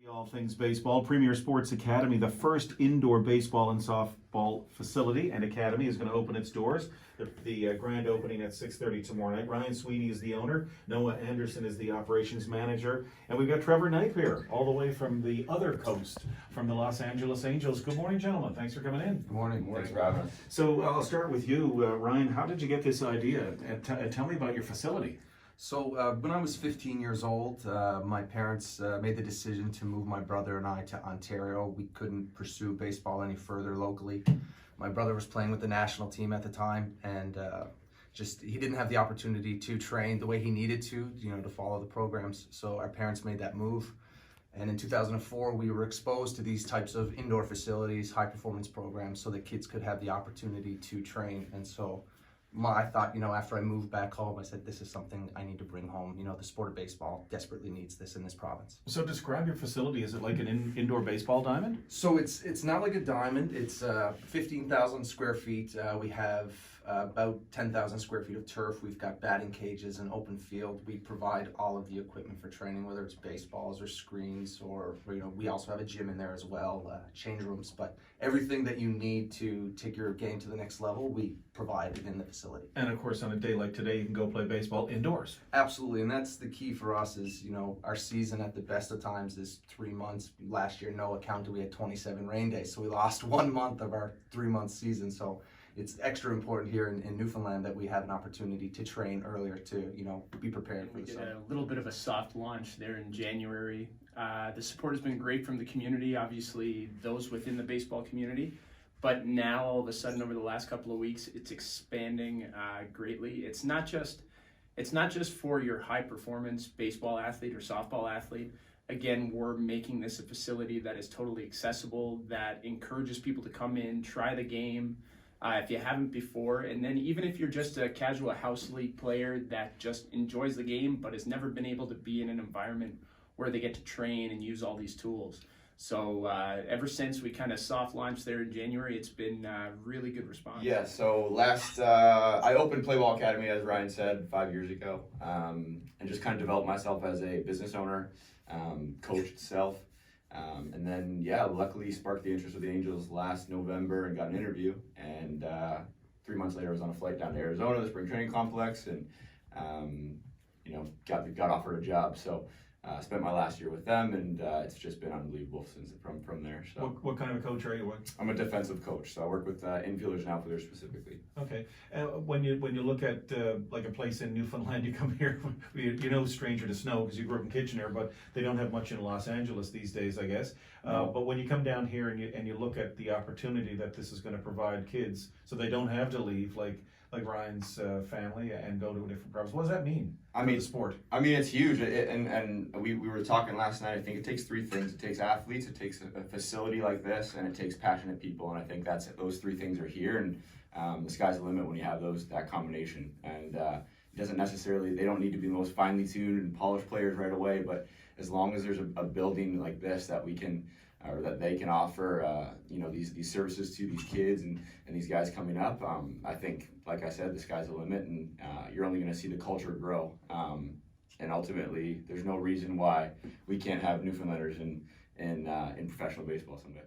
All things baseball. Premier Sports Academy, the first indoor baseball and softball facility and academy, is going to open its doors. The grand opening at 6:30 tomorrow night. Ryan Sweeney is the owner. Noah Anderson is the operations manager. And we've got Trever Nyp here, all the way from the other coast, from the Los Angeles Angels. Good morning, gentlemen. Thanks for coming in. Good morning. Thanks for having us. So I'll start with you, Ryan. How did you get this idea? And tell me about your facility. So when I was 15 years old, my parents made the decision to move my brother and I to Ontario. We couldn't pursue baseball any further locally. My brother was playing with the national team at the time, and he didn't have the opportunity to train the way he needed to follow the programs. So our parents made that move. And in 2004, we were exposed to these types of indoor facilities, high performance programs, so that kids could have the opportunity to train. And so I thought, after I moved back home, I said, this is something I need to bring home. The sport of baseball desperately needs this in this province. So describe your facility. Is it like an indoor baseball diamond? So it's not like a diamond. It's 15,000 square feet. We have about 10,000 square feet of turf. We've got batting cages, an open field. We provide all of the equipment for training, whether it's baseballs or screens, or we also have a gym in there as well, change rooms. But everything that you need to take your game to the next level, we provide in the facility. And of course, on a day like today, you can go play baseball indoors. Absolutely, and that's the key for us. Is our season at the best of times is 3 months. Last year, no account, we had 27 rain days, so we lost 1 month of our 3-month season. So it's extra important here in Newfoundland that we have an opportunity to train earlier to be prepared for We the did summer. a little bit of a soft launch there in January. The support has been great from the community, obviously those within the baseball community, but now all of a sudden over the last couple of weeks it's expanding greatly. It's not just for your high performance baseball athlete or softball athlete. Again, we're making this a facility that is totally accessible, that encourages people to come in, try the game if you haven't before, and then even if you're just a casual house league player that just enjoys the game but has never been able to be in an environment where they get to train and use all these tools. So ever since we kind of soft launched there in January, it's been really good response. Yeah, so I opened Play Ball Academy, as Ryan said, 5 years ago, and just kind of developed myself as a business owner, coached self, and then, luckily sparked the interest of the Angels last November and got an interview, and 3 months later I was on a flight down to Arizona, the spring training complex, and got offered a job. So spent my last year with them, and it's just been unbelievable since from there. So What kind of a coach are you? I'm a defensive coach, so I work with infielders and outfielders specifically. Okay. When you look at like a place in Newfoundland, you come here, stranger to snow because you grew up in Kitchener, but they don't have much in Los Angeles these days, I guess. But when you come down here and you look at the opportunity that this is going to provide kids, so they don't have to leave like Ryan's family and go to a different province. What does that mean? The sport. It's huge, and we were talking last night. I think it takes 3 things. It takes athletes, it takes a facility like this, and it takes passionate people. And I think those 3 things are here, and the sky's the limit when you have that combination. And it doesn't necessarily, they don't need to be the most finely tuned and polished players right away, but as long as there's a building like this that we can, or that they can offer, these services to these kids and these guys coming up, I think, like I said, the sky's the limit, and you're only going to see the culture grow. And ultimately, there's no reason why we can't have Newfoundlanders in professional baseball someday.